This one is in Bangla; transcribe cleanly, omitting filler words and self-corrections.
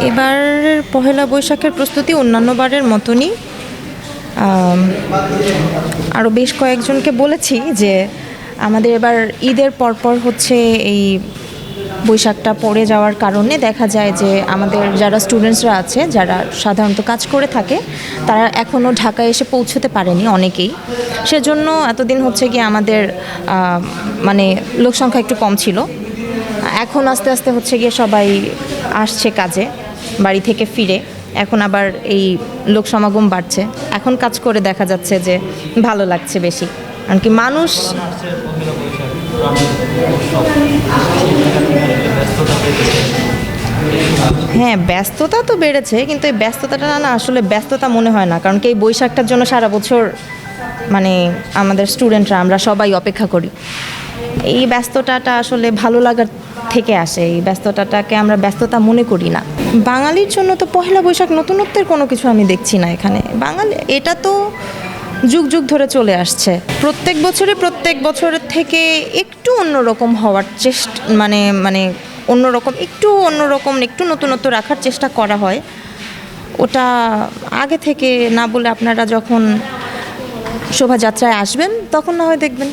এবার পহেলা বৈশাখের প্রস্তুতি অন্যান্য বারের মতনই। আরও বেশ কয়েকজনকে বলেছি যে আমাদের এবার ঈদের পরপর হচ্ছে এই বৈশাখটা পড়ে যাওয়ার কারণে দেখা যায় যে আমাদের যারা স্টুডেন্টসরা আছে, যারা সাধারণত কাজ করে থাকে, তারা এখনও ঢাকায় এসে পৌঁছতে পারেনি অনেকেই। সেজন্য এতদিন হচ্ছে কি আমাদের মানে লোক সংখ্যা একটু কম ছিল। এখন আস্তে আস্তে হচ্ছে গিয়ে সবাই আসছে কাজে, বাড়ি থেকে ফিরে। এখন আবার এই লোক সমাগম বাড়ছে। এখন কাজ করে দেখা যাচ্ছে যে ভালো লাগছে বেশি, কারণ কি মানুষ। হ্যাঁ, ব্যস্ততা তো বেড়েছে, কিন্তু এই ব্যস্ততাটা না আসলে ব্যস্ততা মনে হয় না, কারণ কি এই বৈশাখটার জন্য সারা বছর মানে আমাদের স্টুডেন্টরা আমরা সবাই অপেক্ষা করি। এই ব্যস্ততাটা আসলে ভালো লাগার থেকে আসে, এই ব্যস্ততাটাকে আমরা ব্যস্ততা মনে করি না। বাঙালির জন্য তো পহেলা বৈশাখ নতুনত্বের কোনো কিছু আমি দেখছি না এখানে। বাঙালি এটা তো যুগ যুগ ধরে চলে আসছে। প্রত্যেক বছরের থেকে একটু অন্যরকম হওয়ার চেষ্টা, মানে অন্যরকম একটু নতুনত্ব রাখার চেষ্টা করা হয়। ওটা আগে থেকে না বলে আপনারা যখন শোভাযাত্রায় আসবেন তখন না হয় দেখবেন।